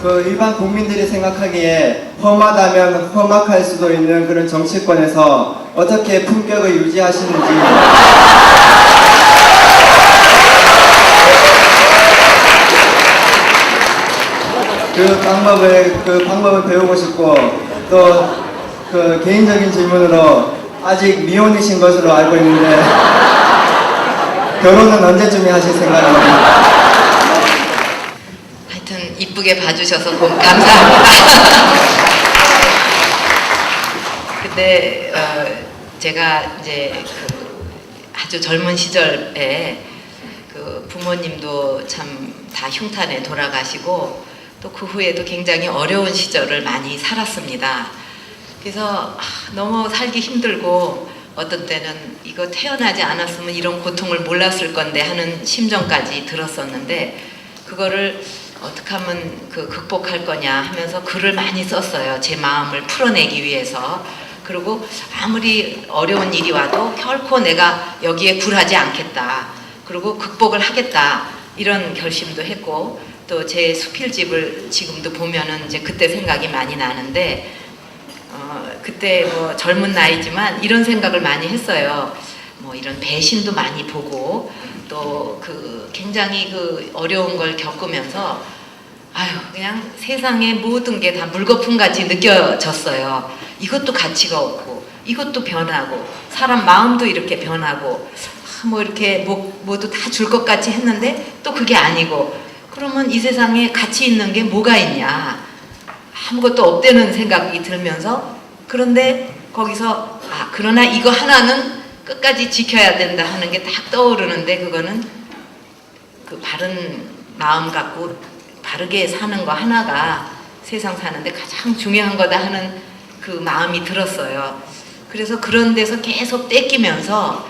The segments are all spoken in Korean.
그 일반 국민들이 생각하기에 험하다면 험악할 수도 있는 그런 정치권에서 어떻게 품격을 유지하시는지 그 방법을 배우고 싶고 또 그 개인적인 질문으로 아직 미혼이신 것으로 알고 있는데 결혼은 언제쯤에 하실 생각입니까? 하여튼 이쁘게 봐주셔서 감사합니다. 근데 제가 이제 아주 젊은 시절에 부모님도 참 다 흉탄에 돌아가시고 또 그 후에도 굉장히 어려운 시절을 많이 살았습니다. 그래서 너무 살기 힘들고 어떤 때는 이거 태어나지 않았으면 이런 고통을 몰랐을 건데 하는 심정까지 들었었는데 그거를 어떻게 하면 극복할 거냐 하면서 글을 많이 썼어요. 제 마음을 풀어내기 위해서. 그리고 아무리 어려운 일이 와도 결코 내가 여기에 굴하지 않겠다. 그리고 극복을 하겠다. 이런 결심도 했고 또 제 수필집을 지금도 보면은 이제 그때 생각이 많이 나는데 그때 뭐 젊은 나이지만 이런 생각을 많이 했어요. 뭐 이런 배신도 많이 보고 또 굉장히 어려운 걸 겪으면서 그냥 세상의 모든 게 다 물거품 같이 느껴졌어요. 이것도 가치가 없고 이것도 변하고 사람 마음도 이렇게 변하고 뭐 이렇게 모두 다 줄 것 같이 했는데 또 그게 아니고 그러면 이 세상에 가치 있는 게 뭐가 있냐 아무것도 없다는 생각이 들면서 그런데 거기서 그러나 이거 하나는 끝까지 지켜야 된다 하는 게 딱 떠오르는데 그거는 바른 마음 갖고 바르게 사는 거 하나가 세상 사는데 가장 중요한 거다 하는 그 마음이 들었어요. 그래서 그런 데서 계속 떼끼면서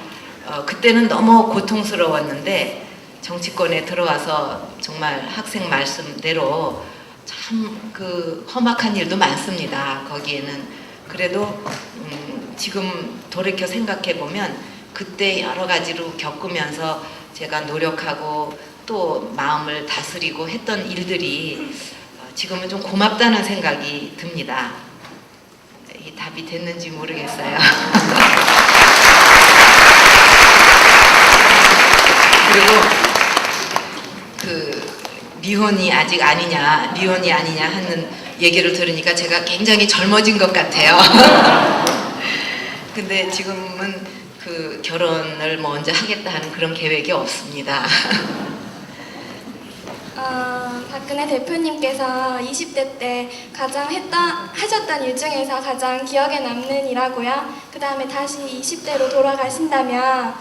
그때는 너무 고통스러웠는데 정치권에 들어와서 정말 학생 말씀대로 참 험악한 일도 많습니다. 거기에는 그래도 지금 돌이켜 생각해 보면 그때 여러 가지로 겪으면서 제가 노력하고 또 마음을 다스리고 했던 일들이 지금은 좀 고맙다는 생각이 듭니다. 이 답이 됐는지 모르겠어요. 그리고 미혼이 아직 아니냐, 미혼이 아니냐 하는 얘기를 들으니까 제가 굉장히 젊어진 것 같아요. 근데 지금은 결혼을 먼저 하겠다 하는 그런 계획이 없습니다. 박근혜 대표님께서 20대 때 가장 하셨던 일 중에서 가장 기억에 남는 일하고요. 그 다음에 다시 20대로 돌아가신다면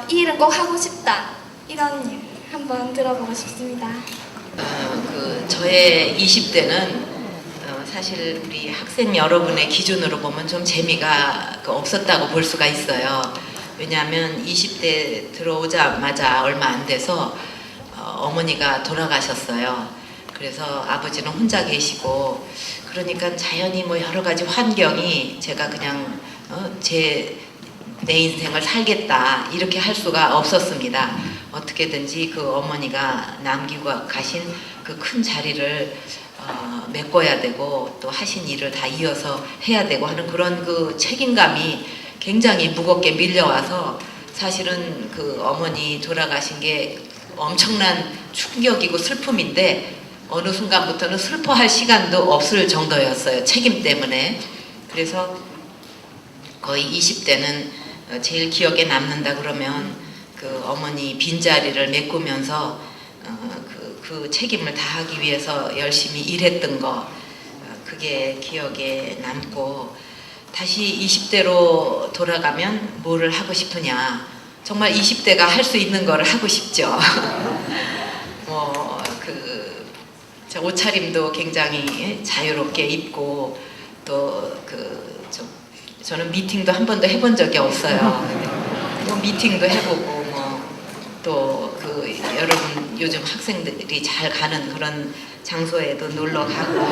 이 일은 꼭 하고 싶다. 이런 일 한번 들어보고 싶습니다. 저의 20대는 사실 우리 학생 여러분의 기준으로 보면 좀 재미가 없었다고 볼 수가 있어요. 왜냐하면 20대 들어오자마자 얼마 안 돼서 어머니가 돌아가셨어요. 그래서 아버지는 혼자 계시고 그러니까 자연히 뭐 여러 가지 환경이 제가 그냥 내 인생을 살겠다 이렇게 할 수가 없었습니다. 어떻게든지 어머니가 남기고 가신 큰 자리를 메꿔야 되고 또 하신 일을 다 이어서 해야 되고 하는 그런 책임감이 굉장히 무겁게 밀려와서 사실은 어머니 돌아가신 게 엄청난 충격이고 슬픔인데 어느 순간부터는 슬퍼할 시간도 없을 정도였어요. 책임 때문에. 그래서 거의 20대는 제일 기억에 남는다 그러면 어머니 빈자리를 메꾸면서 그 책임을 다하기 위해서 열심히 일했던 거 그게 기억에 남고 다시 20대로 돌아가면 뭐를 하고 싶으냐 정말 20대가 할 수 있는 거를 하고 싶죠. 옷차림도 굉장히 자유롭게 입고 또 저는 미팅도 한 번도 해본 적이 없어요. 미팅도 해보고 또 여러분 요즘 학생들이 잘 가는 그런 장소에도 놀러 가고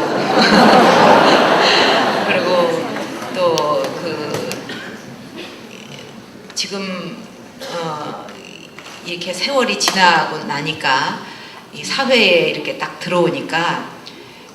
그리고 또 지금 이렇게 세월이 지나고 나니까 이 사회에 이렇게 딱 들어오니까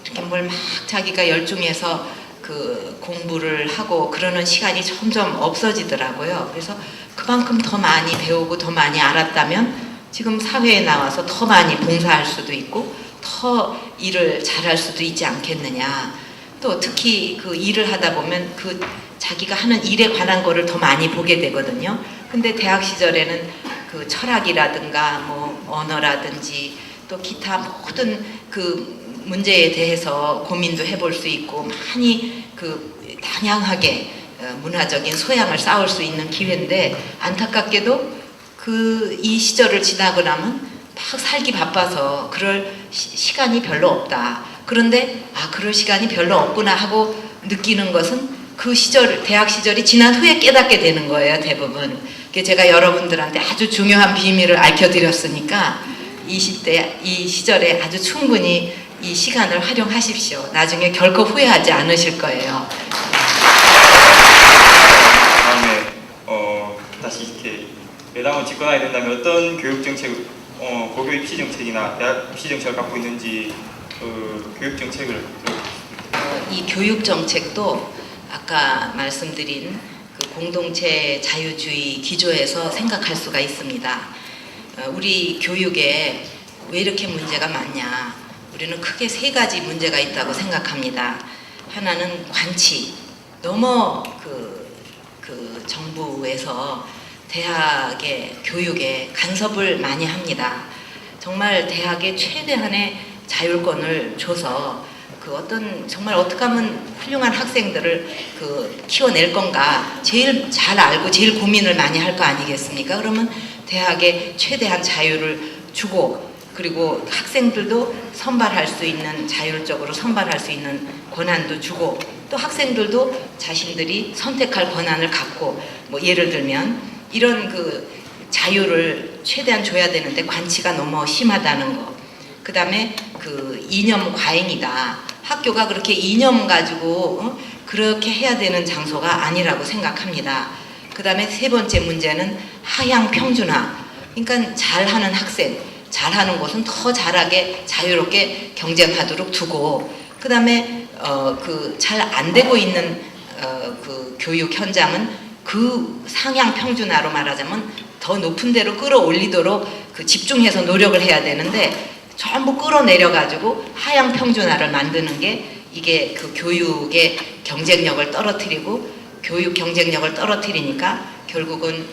이렇게 뭘 막 자기가 열중해서 그 공부를 하고 그러는 시간이 점점 없어지더라고요. 그래서 그만큼 더 많이 배우고 더 많이 알았다면 지금 사회에 나와서 더 많이 봉사할 수도 있고 더 일을 잘할 수도 있지 않겠느냐. 또 특히 그 일을 하다 보면 그 자기가 하는 일에 관한 거를 더 많이 보게 되거든요. 근데 대학 시절에는 그 철학이라든가 뭐 언어라든지 또 기타 모든 그 문제에 대해서 고민도 해볼 수 있고 많이 그 다양하게 문화적인 소양을 쌓을 수 있는 기회인데 안타깝게도 이 시절을 지나고 나면 막 살기 바빠서 그럴 시간이 별로 없다. 그런데 그럴 시간이 별로 없구나 하고 느끼는 것은 그 시절, 대학 시절이 지난 후에 깨닫게 되는 거예요, 대부분. 제가 여러분들한테 아주 중요한 비밀을 알려드렸으니까 20대 이 시절에 아주 충분히 이 시간을 활용하십시오. 나중에 결코 후회하지 않으실 거예요. 다음에 다시 이렇게 여당을 집권하게 된다면 어떤 교육 정책, 고교 입시 정책이나 대학 입시 정책을 갖고 있는지 교육 정책을 이 교육 정책도 아까 말씀드린 그 공동체 자유주의 기조에서 생각할 수가 있습니다. 우리 교육에 왜 이렇게 문제가 많냐? 우리는 크게 세 가지 문제가 있다고 생각합니다. 하나는 관치. 너무 그 정부에서 대학의 교육에 간섭을 많이 합니다. 정말 대학에 최대한의 자율권을 줘서 그 어떤 정말 어떻게 하면 훌륭한 학생들을 키워낼 건가 제일 잘 알고 제일 고민을 많이 할 거 아니겠습니까? 그러면 대학에 최대한 자유를 주고 그리고 학생들도 선발할 수 있는 자율적으로 선발할 수 있는 권한도 주고 또 학생들도 자신들이 선택할 권한을 갖고 뭐 예를 들면 이런 그 자유를 최대한 줘야 되는데 관치가 너무 심하다는 거. 그 다음에 그 이념 과잉이다. 학교가 그렇게 이념 가지고 그렇게 해야 되는 장소가 아니라고 생각합니다. 그 다음에 세 번째 문제는 하향 평준화. 그러니까 잘하는 학생, 잘하는 곳은 더 잘하게 자유롭게 경쟁하도록 두고 그 다음에 그 잘 안 되고 있는 그 교육 현장은 그 상향 평준화로 말하자면 더 높은 데로 끌어올리도록 그 집중해서 노력을 해야 되는데 전부 끌어내려 가지고 하향 평준화를 만드는 게 이게 그 교육의 경쟁력을 떨어뜨리고 교육 경쟁력을 떨어뜨리니까 결국은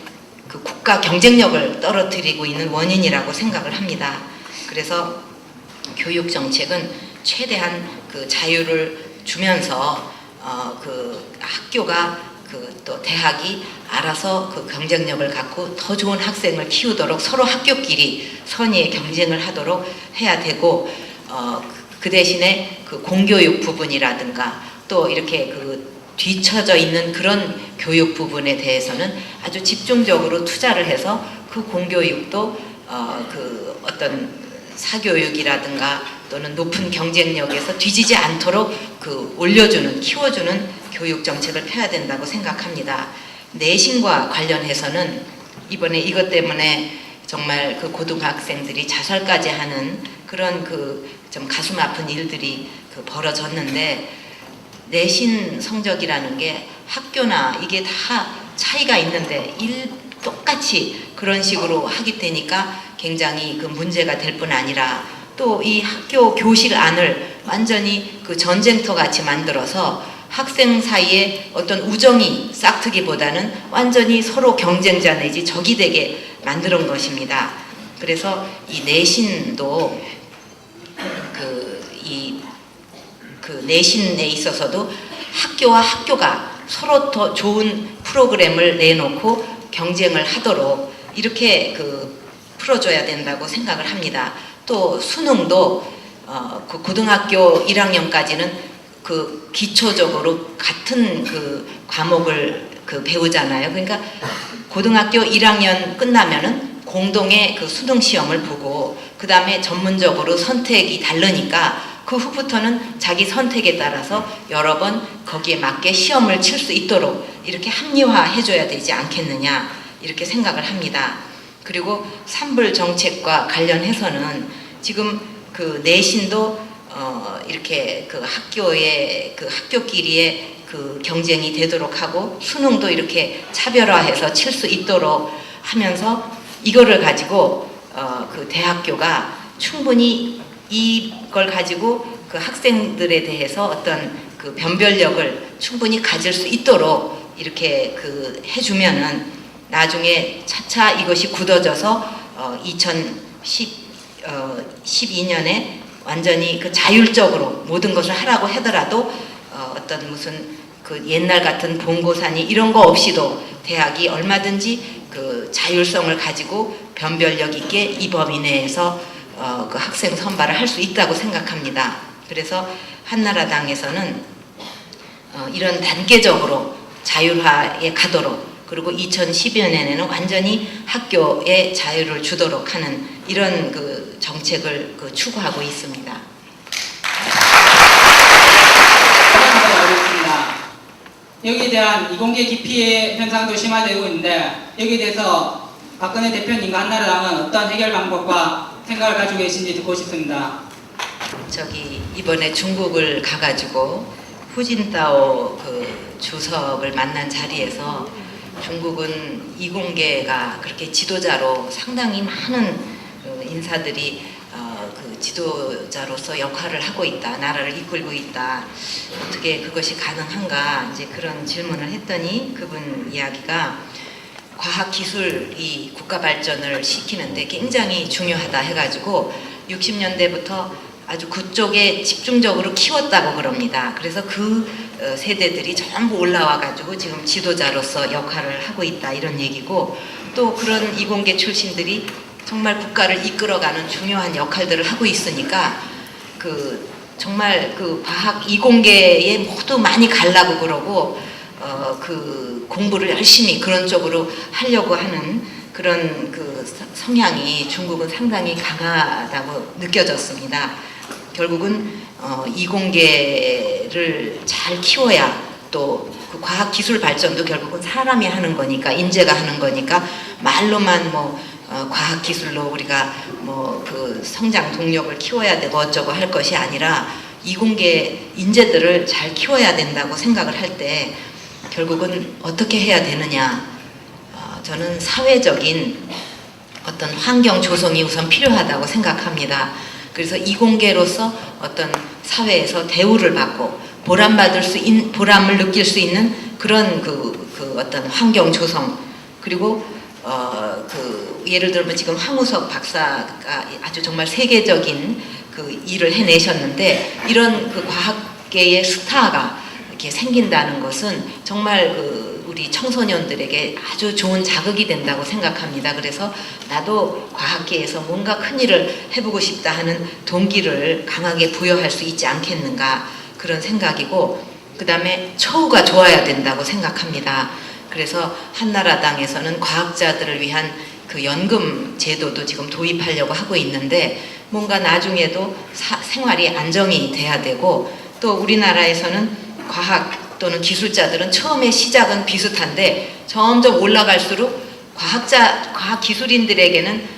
그 국가 경쟁력을 떨어뜨리고 있는 원인이라고 생각을 합니다. 그래서 교육 정책은 최대한 그 자유를 주면서 그 학교가 또 대학이 알아서 그 경쟁력을 갖고 더 좋은 학생을 키우도록 서로 학교끼리 선의의 경쟁을 하도록 해야 되고 그 대신에 그 공교육 부분이라든가 또 이렇게 그 뒤처져 있는 그런 교육 부분에 대해서는 아주 집중적으로 투자를 해서 그 공교육도 그 어떤 사교육이라든가 또는 높은 경쟁력에서 뒤지지 않도록 그 올려주는 키워주는 교육 정책을 펴야 된다고 생각합니다. 내신과 관련해서는 이번에 이것 때문에 정말 그 고등학생들이 자살까지 하는 그런 그 좀 가슴 아픈 일들이 벌어졌는데 내신 성적이라는 게 학교나 이게 다 차이가 있는데 똑같이 그런 식으로 하게 되니까 굉장히 그 문제가 될 뿐 아니라 또 이 학교 교실 안을 완전히 그 전쟁터 같이 만들어서 학생 사이에 어떤 우정이 싹트기보다는 완전히 서로 경쟁자 내지 적이 되게 만드는 것입니다. 그래서 이 내신도 그 내신에 있어서도 학교와 학교가 서로 더 좋은 프로그램을 내놓고 경쟁을 하도록 이렇게 풀어줘야 된다고 생각을 합니다. 또 수능도 그 고등학교 1학년까지는 그 기초적으로 같은 그 과목을 배우잖아요. 그러니까 고등학교 1학년 끝나면은 공동의 그 수능 시험을 보고 그 다음에 전문적으로 선택이 다르니까 그 후부터는 자기 선택에 따라서 여러 번 거기에 맞게 시험을 칠 수 있도록 이렇게 합리화해줘야 되지 않겠느냐 이렇게 생각을 합니다. 그리고 산불 정책과 관련해서는 지금 그 내신도 이렇게 그 학교의 그 학교끼리의 그 경쟁이 되도록 하고 수능도 이렇게 차별화해서 칠 수 있도록 하면서 이거를 가지고 그 대학교가 충분히 이걸 가지고 그 학생들에 대해서 어떤 그 변별력을 충분히 가질 수 있도록 이렇게 그 해주면은 나중에 차차 이것이 굳어져서 2012년에 완전히 그 자율적으로 모든 것을 하라고 하더라도 어떤 무슨 그 옛날 같은 본고사니 이런 거 없이도 대학이 얼마든지 그 자율성을 가지고 변별력 있게 이 범위 내에서 그 학생 선발을 할 수 있다고 생각합니다. 그래서 한나라당에서는 이런 단계적으로 자율화에 가도록 그리고 2012년에는 완전히 학교에 자유를 주도록 하는 이런 그 정책을 그 추구하고 있습니다. 어렵습니다. 여기에 대한 이공계 기피 현상도 심화되고 있는데 여기에 대해서 박근혜 대표님과 한나라당은 어떤 해결 방법과 생각을 가지고 계신지 듣고 싶습니다. 이번에 중국을 가가지고 후진타오 그 주석을 만난 자리에서 중국은 이공계가 그렇게 지도자로 상당히 많은 인사들이 그 지도자로서 역할을 하고 있다, 나라를 이끌고 있다. 어떻게 그것이 가능한가 이제 그런 질문을 했더니 그분 이야기가 과학기술이 국가 발전을 시키는데 굉장히 중요하다 해가지고 60년대부터 아주 그쪽에 집중적으로 키웠다고 그럽니다. 그래서 그 세대들이 전부 올라와가지고 지금 지도자로서 역할을 하고 있다 이런 얘기고 또 그런 이공계 출신들이 정말 국가를 이끌어가는 중요한 역할들을 하고 있으니까 그 정말 그 과학 이공계에 모두 많이 가려고 그러고 그 공부를 열심히 그런 쪽으로 하려고 하는 그런 그 성향이 중국은 상당히 강하다고 느껴졌습니다. 결국은 이공계를 잘 키워야 또 그 과학 기술 발전도 결국은 사람이 하는 거니까 인재가 하는 거니까 말로만 뭐 과학 기술로 우리가 뭐 그 성장 동력을 키워야 되고 어쩌고 할 것이 아니라 이공계 인재들을 잘 키워야 된다고 생각을 할 때 결국은 어떻게 해야 되느냐 저는 사회적인 어떤 환경 조성이 우선 필요하다고 생각합니다. 그래서 이공계로서 어떤 사회에서 대우를 받고 보람을 느낄 수 있는 그런 그 어떤 환경 조성 그리고 예를 들면 지금 황우석 박사가 아주 정말 세계적인 그 일을 해내셨는데 이런 그 과학계의 스타가 이렇게 생긴다는 것은 정말 우리 청소년들에게 아주 좋은 자극이 된다고 생각합니다. 그래서 나도 과학계에서 뭔가 큰 일을 해보고 싶다 하는 동기를 강하게 부여할 수 있지 않겠는가 그런 생각이고 그 다음에 처우가 좋아야 된다고 생각합니다. 그래서 한나라당에서는 과학자들을 위한 그 연금 제도도 지금 도입하려고 하고 있는데 뭔가 나중에도 생활이 안정이 돼야 되고 또 우리나라에서는 과학 또는 기술자들은 처음에 시작은 비슷한데 점점 올라갈수록 과학 기술인들에게는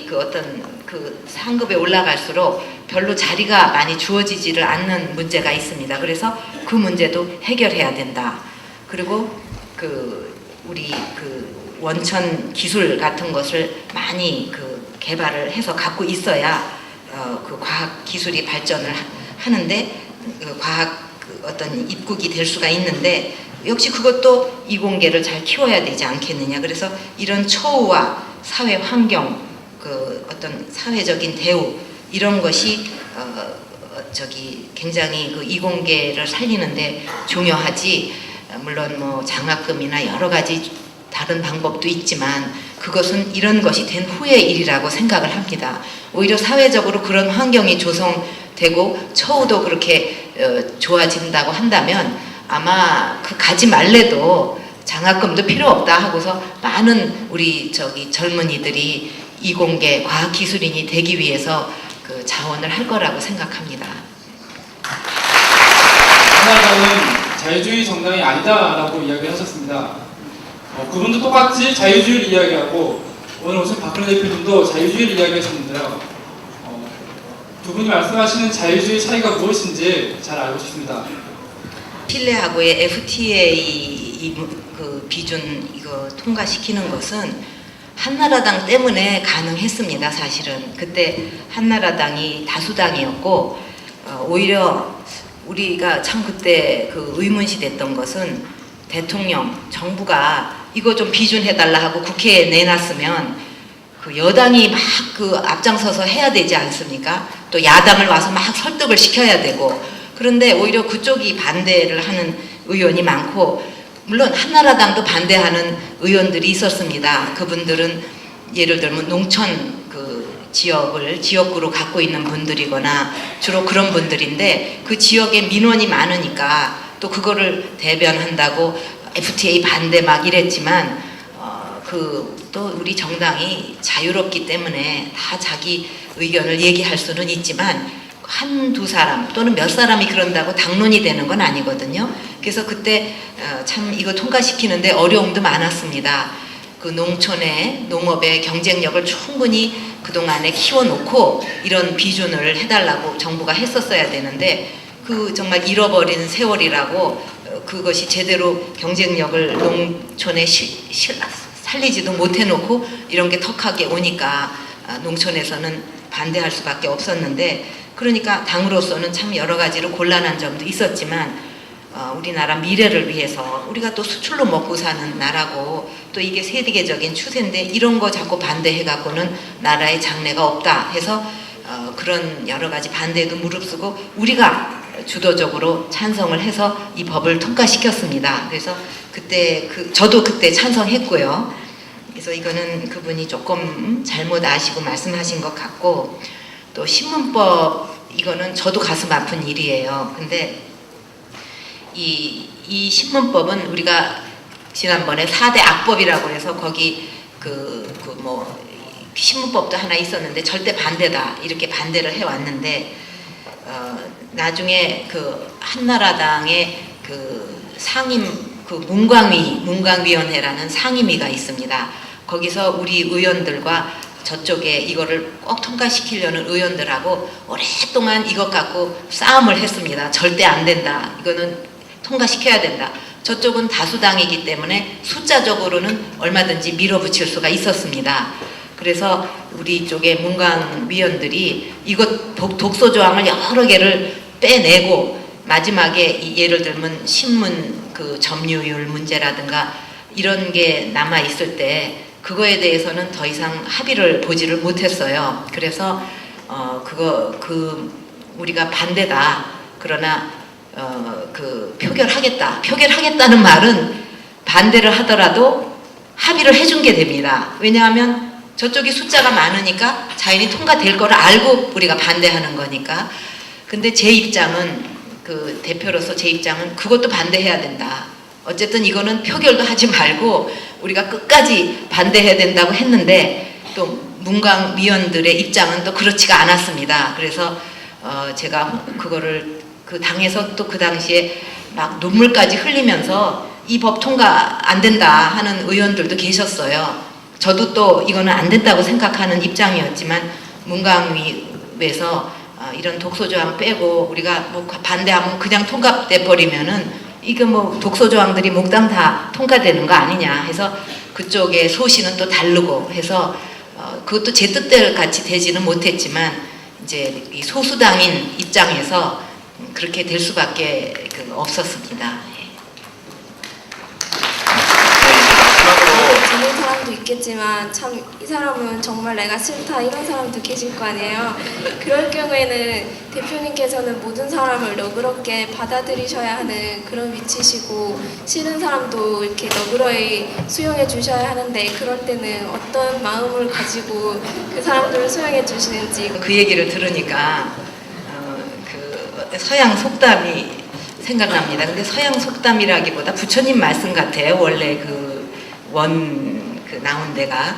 그 어떤 그 상급에 올라갈수록 별로 자리가 많이 주어지지를 않는 문제가 있습니다. 그래서 그 문제도 해결해야 된다. 그리고 우리 원천 기술 같은 것을 많이 개발을 해서 갖고 있어야 그 과학 기술이 발전을 하는데 과학 어떤 입국이 될 수가 있는데 역시 그것도 이공계를 잘 키워야 되지 않겠느냐. 그래서 이런 처우와 사회 환경, 어떤 사회적인 대우 이런 것이 굉장히 이공계를 살리는데 중요하지. 물론 뭐 장학금이나 여러 가지 다른 방법도 있지만 그것은 이런 것이 된 후의 일이라고 생각을 합니다. 오히려 사회적으로 그런 환경이 조성되고 처우도 그렇게 좋아진다고 한다면 아마 가지 말래도 장학금도 필요 없다 하고서 많은 우리 젊은이들이 이공계 과학기술인이 되기 위해서 자원을 할 거라고 생각합니다. 한나라당은 자유주의 정당이 아니다라고 이야기하셨습니다. 그분도 똑같이 자유주의를 이야기하고 오늘 오신 박근혜 대표님도 자유주의를 이야기하셨는데요. 두 분이 말씀하시는 자유주의 차이가 무엇인지 잘 알고 싶습니다. 칠레하고의 FTA 그 비준 이거 통과시키는 것은 한나라당 때문에 가능했습니다. 사실은 그때 한나라당이 다수당이었고 오히려 우리가 참 그때 그 의문시됐던 것은 대통령, 정부가 이거 좀 비준해달라 하고 국회에 내놨으면 그 여당이 막 그 앞장서서 해야 되지 않습니까? 또 야당을 와서 막 설득을 시켜야 되고 그런데 오히려 그쪽이 반대를 하는 의원이 많고 물론 한나라당도 반대하는 의원들이 있었습니다. 그분들은 예를 들면 농촌 그 지역을 지역구로 갖고 있는 분들이거나 주로 그런 분들인데 그 지역에 민원이 많으니까 또 그거를 대변한다고 FTA 반대 막 이랬지만 또 우리 정당이 자유롭기 때문에 다 자기 의견을 얘기할 수는 있지만 한두 사람 또는 몇 사람이 그런다고 당론이 되는 건 아니거든요. 그래서 그때 참 이거 통과시키는데 어려움도 많았습니다. 그 농촌의 농업의 경쟁력을 충분히 그동안에 키워놓고 이런 비준을 해달라고 정부가 했었어야 되는데 그 정말 잃어버린 세월이라고 그것이 제대로 경쟁력을 농촌에 살리지도 못해놓고 이런 게 턱하게 오니까 농촌에서는 반대할 수밖에 없었는데 그러니까 당으로서는 참 여러 가지로 곤란한 점도 있었지만 우리나라 미래를 위해서 우리가 또 수출로 먹고 사는 나라고 또 이게 세계적인 추세인데 이런 거 자꾸 반대해 갖고는 나라의 장래가 없다 해서 그런 여러 가지 반대도 무릅쓰고 우리가 주도적으로 찬성을 해서 이 법을 통과시켰습니다. 그래서 그때 저도 그때 찬성했고요. 그래서 이거는 그분이 조금 잘못 아시고 말씀하신 것 같고 또 신문법 이거는 저도 가슴 아픈 일이에요. 근데 이 신문법은 우리가 지난번에 4대 악법이라고 해서 거기 뭐 신문법도 하나 있었는데 절대 반대다 이렇게 반대를 해왔는데 나중에 그 한나라당의 그 상임 그 문광위원회라는 상임위가 있습니다. 거기서 우리 의원들과 저쪽에 이거를 꼭 통과시키려는 의원들하고 오랫동안 이것 갖고 싸움을 했습니다. 절대 안 된다. 이거는 통과시켜야 된다. 저쪽은 다수당이기 때문에 숫자적으로는 얼마든지 밀어붙일 수가 있었습니다. 그래서 우리 쪽의 문광위원들이 이것 독소조항을 여러 개를 빼내고 마지막에 예를 들면 신문 그 점유율 문제라든가 이런 게 남아 있을 때 그거에 대해서는 더 이상 합의를 보지를 못했어요. 그래서 우리가 반대다. 그러나 표결하겠다는 말은 반대를 하더라도 합의를 해준 게 됩니다. 왜냐하면 저쪽이 숫자가 많으니까 자연히 통과될 거를 알고 우리가 반대하는 거니까. 근데 제 입장은 그 대표로서 제 입장은 그것도 반대해야 된다. 어쨌든 이거는 표결도 하지 말고 우리가 끝까지 반대해야 된다고 했는데 또 문광위원들의 입장은 또 그렇지가 않았습니다. 그래서 제가 그거를 그 당에서 또 그 당시에 막 눈물까지 흘리면서 이 법 통과 안 된다 하는 의원들도 계셨어요. 저도 또 이거는 안 된다고 생각하는 입장이었지만 문광위에서 이런 독소조항 빼고 우리가 뭐 반대하면 그냥 통과돼 버리면은 이게 뭐 독소조항들이 몽땅 다 통과되는 거 아니냐 해서 그쪽의 소신은 또 다르고 해서 그것도 제 뜻대로 같이 되지는 못했지만 이제 이 소수당인 입장에서 그렇게 될 수밖에 없었습니다. 듣는 사람도 있겠지만 참 이 사람은 정말 내가 싫다 이런 사람도 계실 거 아니에요. 그럴 경우에는 대표님께서는 모든 사람을 너그럽게 받아들이셔야 하는 그런 위치시고 싫은 사람도 이렇게 너그러이 수용해 주셔야 하는데 그럴 때는 어떤 마음을 가지고 그 사람들을 수용해 주시는지 그 얘기를 들으니까 그 서양 속담이 생각납니다. 근데 서양 속담이라기보다 부처님 말씀 같아요. 원래 나온 데가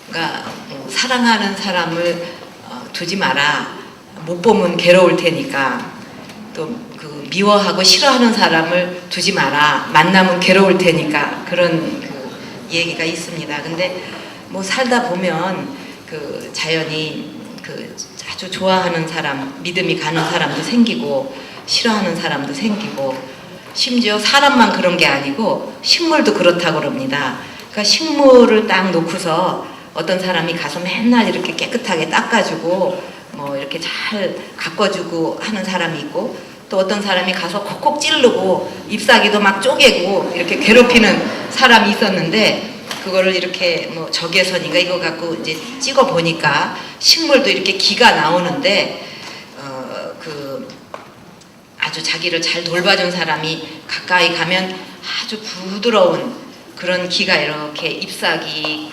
그러니까 사랑하는 사람을 두지 마라. 못 보면 괴로울 테니까. 또 그 미워하고 싫어하는 사람을 두지 마라. 만나면 괴로울 테니까. 그런 그 얘기가 있습니다. 근데 뭐 살다 보면 그 자연히 그 아주 좋아하는 사람, 믿음이 가는 사람도 생기고 싫어하는 사람도 생기고 심지어 사람만 그런 게 아니고 식물도 그렇다고 그럽니다. 그러니까 식물을 딱 놓고서 어떤 사람이 가서 맨날 이렇게 깨끗하게 닦아주고 뭐 이렇게 잘 가꿔주고 하는 사람이 있고 또 어떤 사람이 가서 콕콕 찌르고 잎사귀도 막 쪼개고 이렇게 괴롭히는 사람이 있었는데 그거를 이렇게 뭐 적외선인가 이거 갖고 이제 찍어 보니까 식물도 이렇게 기가 나오는데 그 아주 자기를 잘 돌봐준 사람이 가까이 가면 아주 부드러운 그런 기가 이렇게 잎사귀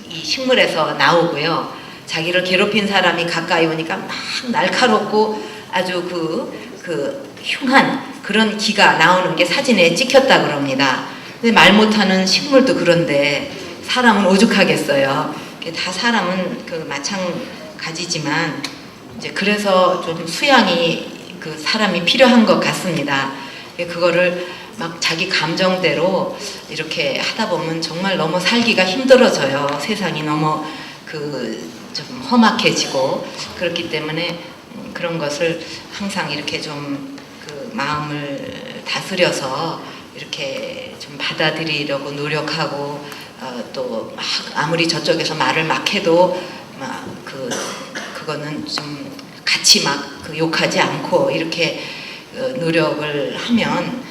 이 식물에서 나오고요. 자기를 괴롭힌 사람이 가까이 오니까 막 날카롭고 아주 그 흉한 그런 기가 나오는 게 사진에 찍혔다 그럽니다. 근데 말 못하는 식물도 그런데 사람은 오죽하겠어요. 다 사람은 그 마찬가지지만 이제 그래서 좀 수양이 그 사람이 필요한 것 같습니다. 그거를 막 자기 감정대로 이렇게 하다 보면 정말 너무 살기가 힘들어져요. 세상이 너무 좀 험악해지고 그렇기 때문에 그런 것을 항상 이렇게 좀 그 마음을 다스려서 이렇게 좀 받아들이려고 노력하고 또 막 아무리 저쪽에서 말을 막 해도 막 그거는 좀 같이 막 욕하지 않고 이렇게 노력을 하면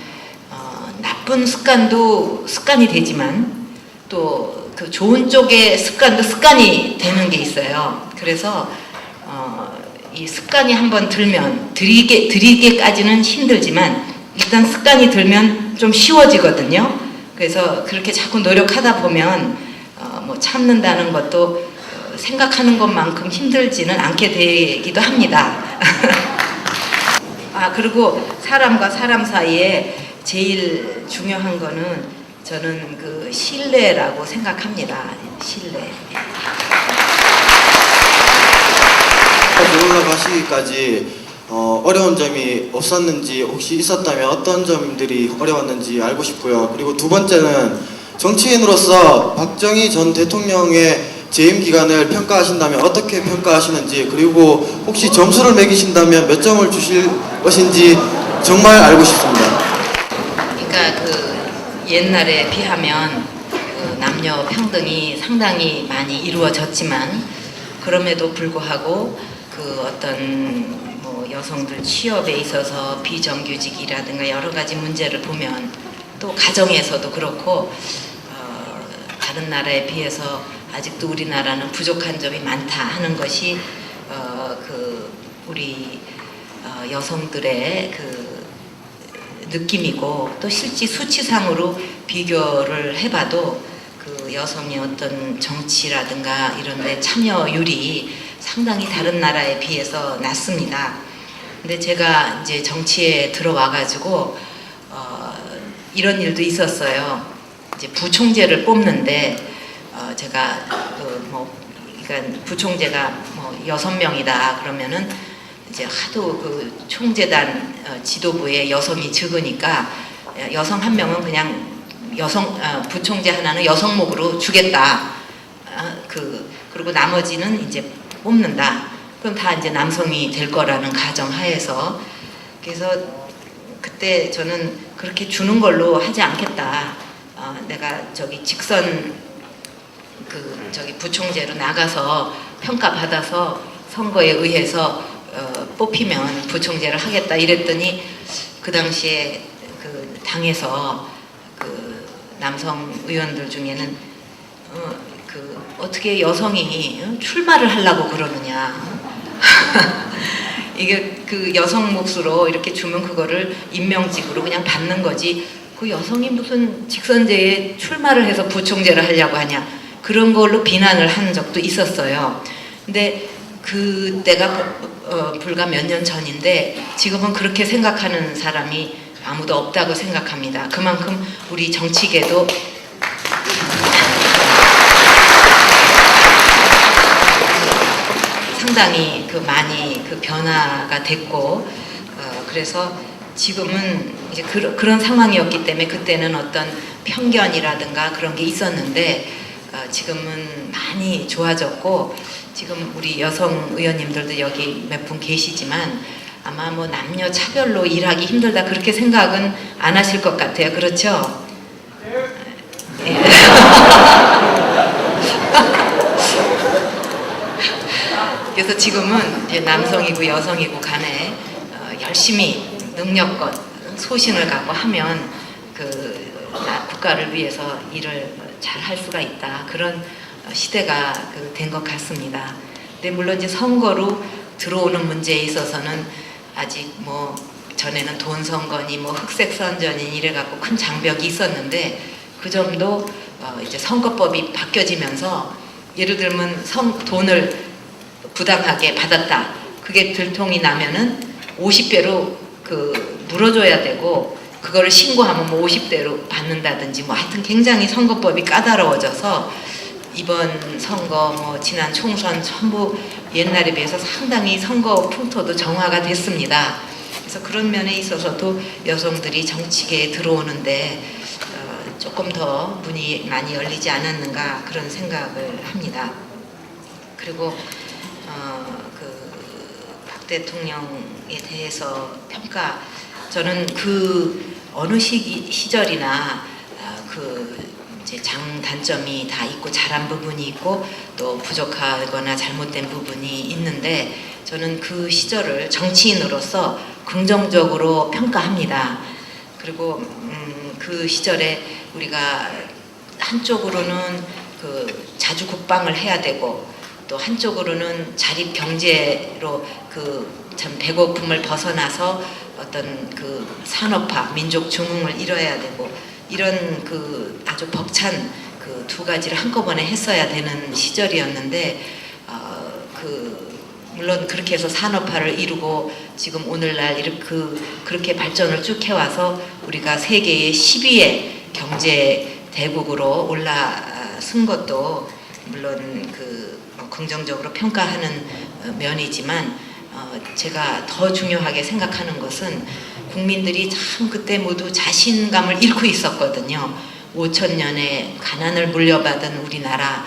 나쁜 습관도 습관이 되지만 또 그 좋은 쪽의 습관도 습관이 되는 게 있어요. 그래서 이 습관이 한번 들면 들이기까지는 힘들지만 일단 습관이 들면 좀 쉬워지거든요. 그래서 그렇게 자꾸 노력하다 보면 뭐 참는다는 것도 생각하는 것만큼 힘들지는 않게 되기도 합니다. 그리고 사람과 사람 사이에 제일 중요한 거는 저는 그 신뢰라고 생각합니다. 신뢰. 올라가시기까지 어려운 점이 없었는지 혹시 있었다면 어떤 점들이 어려웠는지 알고 싶고요. 그리고 두 번째는 정치인으로서 박정희 전 대통령의 재임 기간을 평가하신다면 어떻게 평가하시는지 그리고 혹시 점수를 매기신다면 몇 점을 주실 것인지 정말 알고 싶습니다. 그러니까 그 옛날에 비하면 남녀 평등이 상당히 많이 이루어졌지만 그럼에도 불구하고 그 어떤 뭐 여성들 취업에 있어서 비정규직이라든가 여러 가지 문제를 보면 또 가정에서도 그렇고 다른 나라에 비해서 아직도 우리나라는 부족한 점이 많다 하는 것이 그 우리 여성들의 그 느낌이고 또 실제 수치상으로 비교를 해봐도 그 여성의 어떤 정치라든가 이런 데 참여율이 상당히 다른 나라에 비해서 낮습니다. 근데 제가 이제 정치에 들어와 가지고 이런 일도 있었어요. 이제 부총재를 뽑는데 제가 그러니까 부총재가 뭐 6명이다 그러면은 이제 하도 그 총재단 지도부에 여성이 적으니까 여성 한 명은 그냥 부총재 하나는 여성목으로 주겠다. 그리고 나머지는 이제 뽑는다. 그럼 다 이제 남성이 될 거라는 가정하에서 그래서 그때 저는 그렇게 주는 걸로 하지 않겠다. 내가 저기 직선 부총재로 나가서 평가받아서 선거에 의해서 뽑히면 부총재를 하겠다 이랬더니 그 당시에 그 당에서 그 남성 의원들 중에는 어떻게 여성이 출마를 하려고 그러느냐. 이게 그 여성 몫으로 이렇게 주면 그거를 임명직으로 그냥 받는 거지. 그 여성이 무슨 직선제에 출마를 해서 부총재를 하려고 하냐. 그런 걸로 비난을 한 적도 있었어요. 근데 그때가 불과 몇 년 전인데 지금은 그렇게 생각하는 사람이 아무도 없다고 생각합니다. 그만큼 우리 정치계도 상당히 많이 변화가 됐고 그래서 지금은 이제 그런 상황이었기 때문에 그때는 어떤 편견이라든가 그런 게 있었는데 지금은 많이 좋아졌고 지금 우리 여성 의원님들도 여기 몇 분 계시지만 아마 뭐 남녀 차별로 일하기 힘들다 그렇게 생각은 안 하실 것 같아요. 그렇죠? 예. 그래서 지금은 이제 남성이고 여성이고 간에 열심히 능력껏 소신을 갖고 하면 국가를 위해서 일을 잘 할 수가 있다. 그런 시대가 된 것 같습니다. 근데 물론 이제 선거로 들어오는 문제에 있어서는 아직 뭐 전에는 돈 선거니 뭐 흑색 선전이 이래 갖고 큰 장벽이 있었는데 그 점도 이제 선거법이 바뀌어지면서 예를 들면 돈을 부당하게 받았다. 그게 들통이 나면은 50배로 물어줘야 되고 그거를 신고하면 뭐 50대로 받는다든지 뭐 하여튼 굉장히 선거법이 까다로워져서 이번 선거 뭐 지난 총선 전부 옛날에 비해서 상당히 선거 풍토도 정화가 됐습니다. 그래서 그런 면에 있어서도 여성들이 정치계에 들어오는데 조금 더 문이 많이 열리지 않았는가 그런 생각을 합니다. 그리고 박 대통령에 대해서 평가 저는 어느 시절이나 이제 장단점이 다 있고 잘한 부분이 있고 또 부족하거나 잘못된 부분이 있는데 저는 그 시절을 정치인으로서 긍정적으로 평가합니다. 그리고 그 시절에 우리가 한쪽으로는 자주 국방을 해야 되고 또 한쪽으로는 자립 경제로 참 배고픔을 벗어나서 어떤 산업화, 민족 중흥을 이뤄야 되고 이런 아주 벅찬 두 가지를 한꺼번에 했어야 되는 시절이었는데 물론 그렇게 해서 산업화를 이루고 지금 오늘날 그렇게 발전을 쭉 해와서 우리가 세계의 10위의 경제 대국으로 올라선 것도 물론 긍정적으로 평가하는 면이지만 제가 더 중요하게 생각하는 것은 국민들이 참 그때 모두 자신감을 잃고 있었거든요. 5천년의 가난을 물려받은 우리나라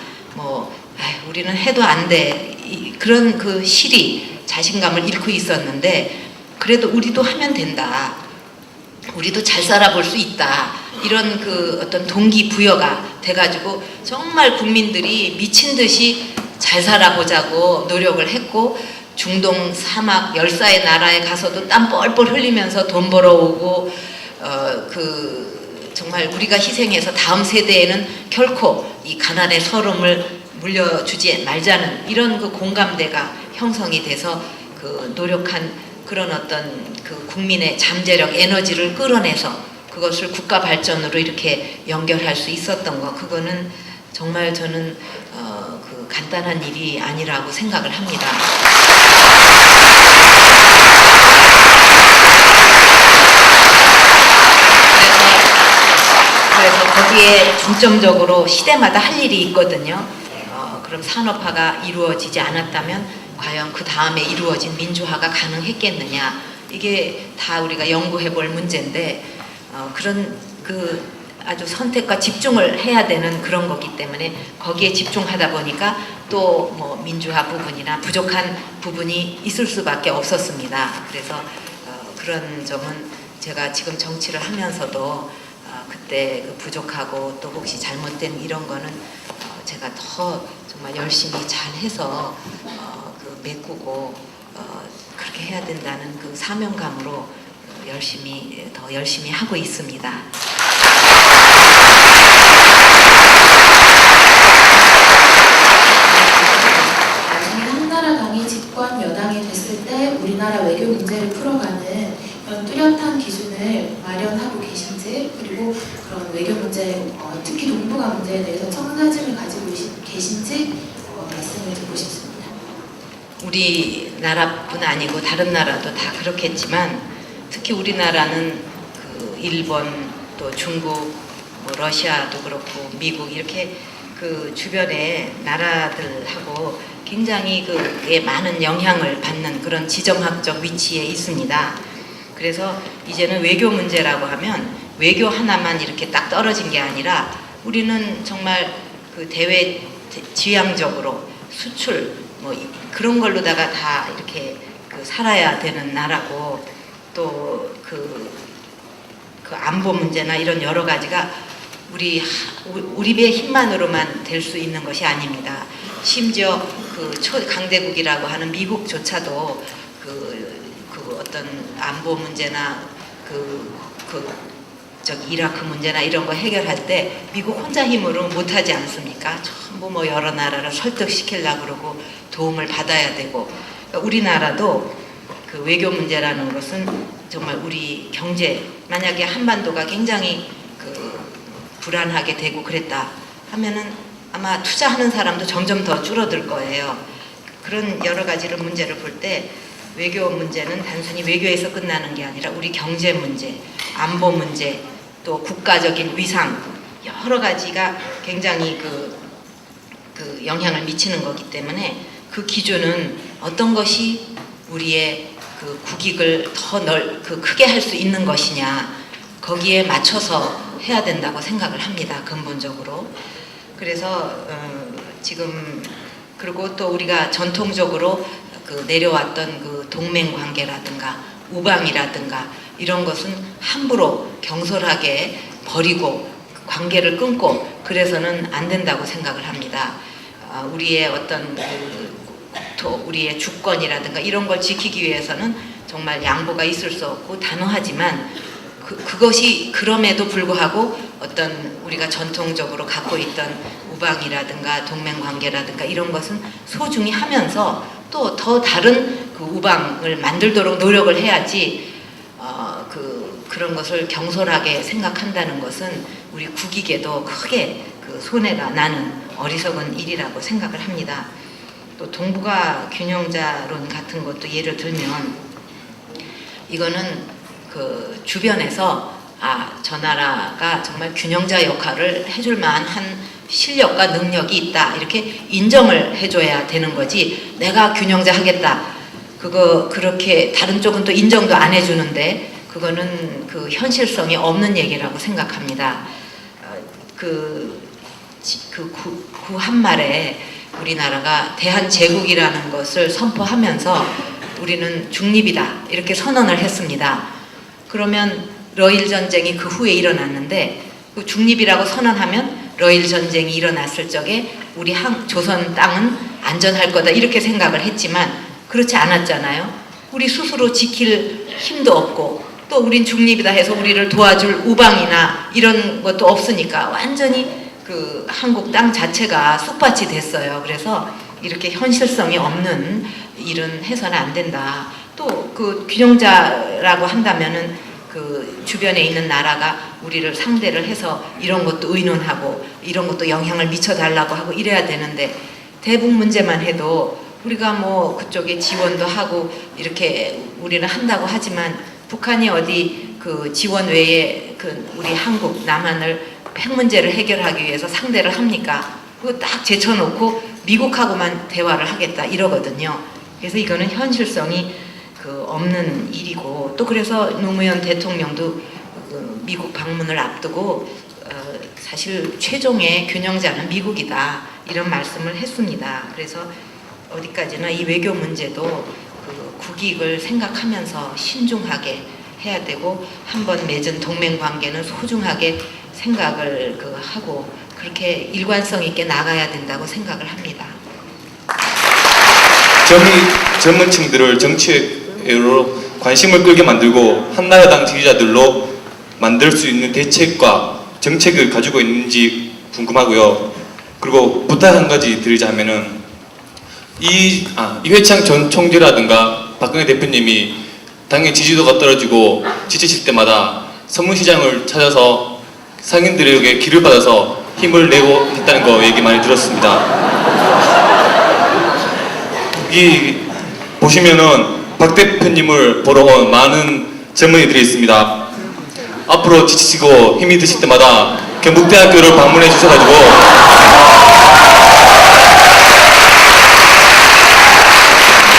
우리는 해도 안 돼 그런 실이 자신감을 잃고 있었는데 그래도 우리도 하면 된다. 우리도 잘 살아볼 수 있다. 이런 어떤 동기부여가 돼가지고 정말 국민들이 미친 듯이 잘 살아보자고 노력을 했고 중동 사막 열사의 나라에 가서도 땀 뻘뻘 흘리면서 돈 벌어오고 정말 우리가 희생해서 다음 세대에는 결코 이 가난의 서름을 물려주지 말자는 이런 공감대가 형성이 돼서 노력한 그런 어떤 국민의 잠재력 에너지를 끌어내서 그것을 국가 발전으로 이렇게 연결할 수 있었던 거 그거는 정말 저는 간단한 일이 아니라고 생각을 합니다. 그래서 거기에 중점적으로 시대마다 할 일이 있거든요. 그럼 산업화가 이루어지지 않았다면 과연 그 다음에 이루어진 민주화가 가능했겠느냐 이게 다 우리가 연구해 볼 문제인데 그런 아주 선택과 집중을 해야 되는 그런 거기 때문에 거기에 집중하다 보니까 또 뭐 민주화 부분이나 부족한 부분이 있을 수밖에 없었습니다. 그래서 그런 점은 제가 지금 정치를 하면서도 그때 부족하고 또 혹시 잘못된 이런 거는 제가 더 정말 열심히 잘 해서 메꾸고 그렇게 해야 된다는 사명감으로 더 열심히 하고 있습니다. 나중에 한나라당이 집권 여당이 됐을 때 우리나라 외교 문제를 풀어가는 그런 뚜렷한 기준을 마련하고 계신지 그리고 그런 외교 문제, 특히 동북아 문제에 대해서 청사진을 가지고 계신지 말씀을 듣고 싶습니다. 우리나라뿐 아니고 다른 나라도 다 그렇겠지만 특히 우리나라는 일본 또 중국 뭐 러시아도 그렇고 미국 이렇게 주변의 나라들하고 굉장히 많은 영향을 받는 그런 지정학적 위치에 있습니다. 그래서 이제는 외교 문제라고 하면 외교 하나만 이렇게 딱 떨어진 게 아니라 우리는 정말 대외 지향적으로 수출 뭐 그런 걸로다가 다 이렇게 그 살아야 되는 나라고 또 그 안보 문제나 이런 여러 가지가 우리의 힘만으로만 될 수 있는 것이 아닙니다. 심지어 그 초강대국이라고 하는 미국조차도 그 어떤 안보 문제나 이라크 문제나 이런 거 해결할 때 미국 혼자 힘으로 못하지 않습니까? 전부 뭐 여러 나라를 설득시키려고 그러고 도움을 받아야 되고, 그러니까 우리나라도 그 외교 문제라는 것은 정말 우리 경제, 만약에 한반도가 굉장히 그 불안하게 되고 그랬다 하면은 아마 투자하는 사람도 점점 더 줄어들 거예요. 그런 여러 가지를 문제를 볼 때 외교 문제는 단순히 외교에서 끝나는 게 아니라 우리 경제 문제, 안보 문제, 또 국가적인 위상, 여러 가지가 굉장히 그 영향을 미치는 거기 때문에 그 기준은 어떤 것이 우리의 그 국익을 더 크게 할 수 있는 것이냐, 거기에 맞춰서 해야 된다고 생각을 합니다. 근본적으로. 그래서 지금 그리고 또 우리가 전통적으로 그 내려왔던 그 동맹 관계라든가 우방이라든가 이런 것은 함부로 경솔하게 버리고 관계를 끊고 그래서는 안 된다고 생각을 합니다. 우리의 어떤 우리의 주권이라든가 이런 걸 지키기 위해서는 정말 양보가 있을 수 없고 단호하지만 그것이 그럼에도 불구하고 어떤 우리가 전통적으로 갖고 있던 우방이라든가 동맹관계라든가 이런 것은 소중히 하면서 또 더 다른 그 우방을 만들도록 노력을 해야지 그런 것을 경솔하게 생각한다는 것은 우리 국익에도 크게 그 손해가 나는 어리석은 일이라고 생각을 합니다. 또 동북아 균형자론 같은 것도 예를 들면 이거는 그 주변에서 저 나라가 정말 균형자 역할을 해줄 만한 실력과 능력이 있다 이렇게 인정을 해줘야 되는 거지, 내가 균형자 하겠다 그렇게 다른 쪽은 또 인정도 안 해주는데 그거는 그 현실성이 없는 얘기라고 생각합니다. 구한말에 우리나라가 대한제국이라는 것을 선포하면서 우리는 중립이다 이렇게 선언을 했습니다. 그러면 러일 전쟁이 그 후에 일어났는데 그 중립이라고 선언하면 러일 전쟁이 일어났을 적에 우리 조선 땅은 안전할 거다 이렇게 생각을 했지만 그렇지 않았잖아요. 우리 스스로 지킬 힘도 없고 또 우린 중립이다 해서 우리를 도와줄 우방이나 이런 것도 없으니까 완전히 그 한국 땅 자체가 쑥밭이 됐어요. 그래서 이렇게 현실성이 없는 일은 해서는 안 된다. 또 그 균형자라고 한다면은 그 주변에 있는 나라가 우리를 상대를 해서 이런 것도 의논하고 이런 것도 영향을 미쳐달라고 하고 이래야 되는데 대북 문제만 해도 우리가 뭐 그쪽에 지원도 하고 이렇게 우리는 한다고 하지만 북한이 어디 그 지원 외에 그 우리 한국 남한을 핵 문제를 해결하기 위해서 상대를 합니까? 그거 딱 제쳐놓고 미국하고만 대화를 하겠다 이러거든요. 그래서 이거는 현실성이 그 없는 일이고 또 그래서 노무현 대통령도 미국 방문을 앞두고 사실 최종의 균형자는 미국이다 이런 말씀을 했습니다. 그래서 어디까지나 이 외교 문제도 그 국익을 생각하면서 신중하게 해야 되고 한번 맺은 동맹 관계는 소중하게 생각을 하고 그렇게 일관성 있게 나가야 된다고 생각을 합니다. 젊은층들을 정치로 관심을 끌게 만들고 한나라당 지지자들로 만들 수 있는 대책과 정책을 가지고 있는지 궁금하고요. 그리고 부탁 한 가지 드리자면은 이회창 전 총재라든가 박근혜 대표님이 당의 지지도가 떨어지고 지치실 때마다 서문시장을 찾아서 상인들에게 기를 받아서 힘을 내고 했다는 거 얘기 많이 들었습니다. 보시면은 박 대표님을 보러 온 많은 젊은이들이 있습니다. 앞으로 지치시고 힘이 드실 때마다 경북대학교를 방문해 주셔가지고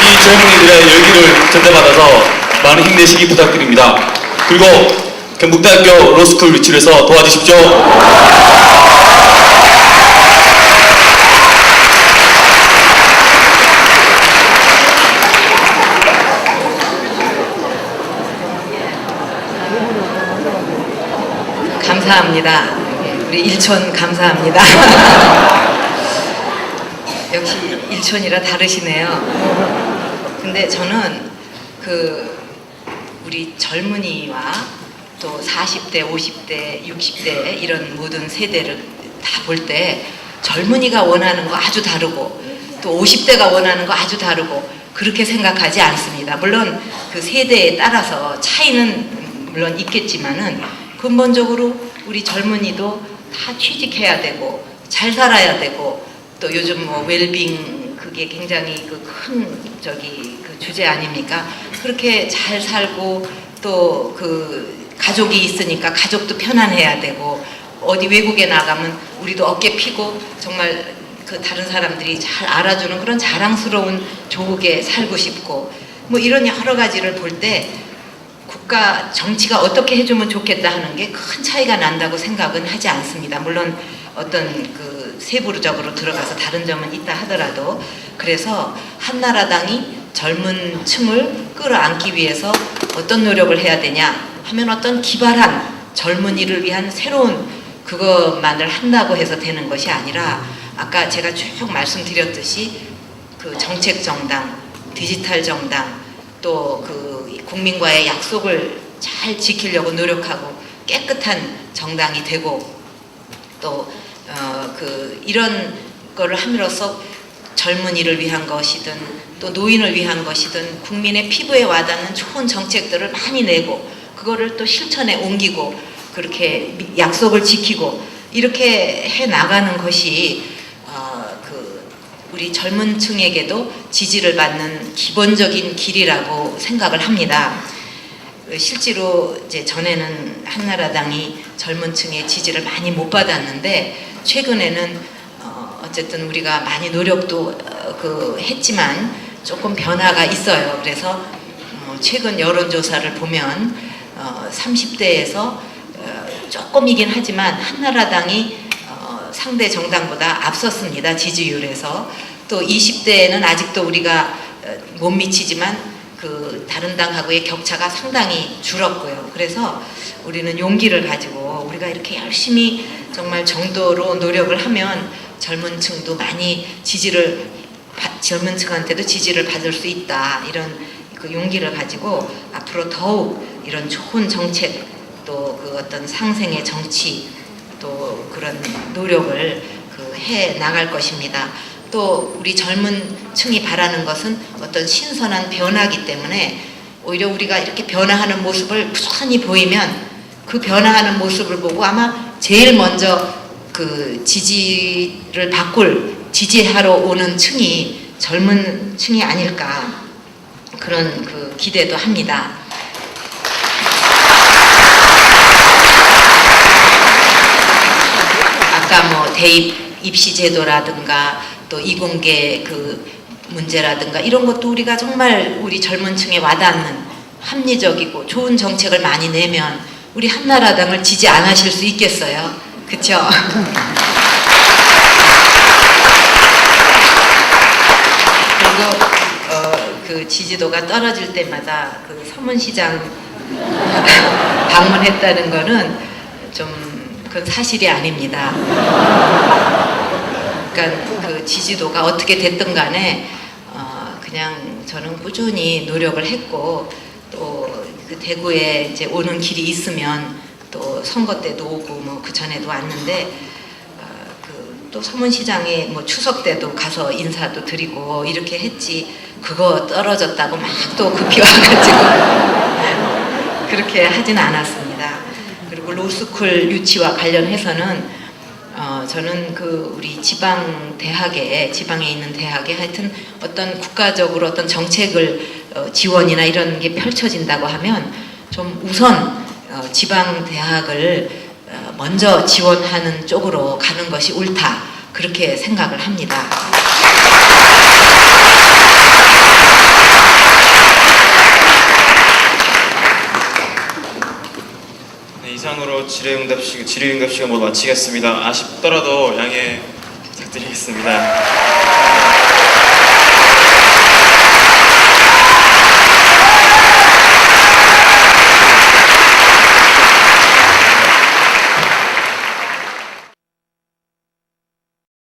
이 젊은이들의 열기를 전달받아서 많은 힘내시기 부탁드립니다. 그리고 경북대학교 로스쿨 유치해서 도와주십시오. 감사합니다. 우리 일촌 감사합니다. 역시 일촌이라 다르시네요. 근데 저는 우리 젊은이와 또 40대, 50대, 60대 이런 모든 세대를 다 볼 때 젊은이가 원하는 거 아주 다르고 또 50대가 원하는 거 아주 다르고 그렇게 생각하지 않습니다. 물론 그 세대에 따라서 차이는 물론 있겠지만은 근본적으로 우리 젊은이도 다 취직해야 되고 잘 살아야 되고 또 요즘 뭐 웰빙 그게 굉장히 큰 주제 아닙니까? 그렇게 잘 살고 또 가족이 있으니까 가족도 편안해야 되고 어디 외국에 나가면 우리도 어깨 피고 정말 다른 사람들이 잘 알아주는 그런 자랑스러운 조국에 살고 싶고 뭐 이런 여러 가지를 볼 때 국가 정치가 어떻게 해주면 좋겠다 하는 게 큰 차이가 난다고 생각은 하지 않습니다. 물론 어떤 세부적으로 들어가서 다른 점은 있다 하더라도 그래서 한나라당이 젊은 층을 끌어안기 위해서 어떤 노력을 해야 되냐 하면 어떤 기발한 젊은이를 위한 새로운 그것만을 한다고 해서 되는 것이 아니라 아까 제가 쭉 말씀드렸듯이 정책 정당, 디지털 정당 또 국민과의 약속을 잘 지키려고 노력하고 깨끗한 정당이 되고 또 이런 거를 함으로써 젊은이를 위한 것이든 또 노인을 위한 것이든 국민의 피부에 와닿는 좋은 정책들을 많이 내고 그거를 또 실천에 옮기고 그렇게 약속을 지키고 이렇게 해 나가는 것이 우리 젊은 층에게도 지지를 받는 기본적인 길이라고 생각을 합니다. 실제로 이제 전에는 한나라당이 젊은 층의 지지를 많이 못 받았는데 최근에는 어쨌든 우리가 많이 노력도 했지만 조금 변화가 있어요. 그래서 최근 여론조사를 보면 30대에서 조금이긴 하지만 한나라당이 상대 정당보다 앞섰습니다. 지지율에서. 또 20대에는 아직도 우리가 못 미치지만 다른 당하고의 격차가 상당히 줄었고요. 그래서 우리는 용기를 가지고 우리가 이렇게 열심히 정말 정도로 노력을 하면 젊은 층도 많이 젊은 층한테도 지지를 받을 수 있다. 이런 용기를 가지고 앞으로 더욱 이런 좋은 정책 또 어떤 상생의 정치 또 그런 노력을 해 나갈 것입니다. 또 우리 젊은 층이 바라는 것은 어떤 신선한 변화이기 때문에 오히려 우리가 이렇게 변화하는 모습을 부산히 보이면 그 변화하는 모습을 보고 아마 제일 먼저 지지하러 오는 층이 젊은 층이 아닐까 그런 기대도 합니다. 아까 뭐 대입 입시 제도라든가 또 이공계 문제라든가 이런 것도 우리가 정말 우리 젊은 층에 와닿는 합리적이고 좋은 정책을 많이 내면 우리 한나라당을 지지 안 하실 수 있겠어요? 그쵸? 그리고 지지도가 떨어질 때마다 서문시장 방문했다는 거는 그건 사실이 아닙니다. 그러니까 지지도가 어떻게 됐든 간에 그냥 저는 꾸준히 노력을 했고 또 대구에 이제 오는 길이 있으면 또 선거 때도 오고 뭐 그 전에도 왔는데 또 서문시장에 뭐 추석 때도 가서 인사도 드리고 이렇게 했지 그거 떨어졌다고 막 또 급히 와가지고 그렇게 하진 않았습니다. 그리고 로스쿨 유치와 관련해서는 저는 우리 지방에 있는 대학에 하여튼 어떤 국가적으로 어떤 정책을 지원이나 이런 게 펼쳐진다고 하면 좀 우선 지방 대학을 먼저 지원하는 쪽으로 가는 것이 옳다 그렇게 생각을 합니다. 이상으로 질의응답 시간 모두 마치겠습니다. 아쉽더라도 양해 부탁드리겠습니다.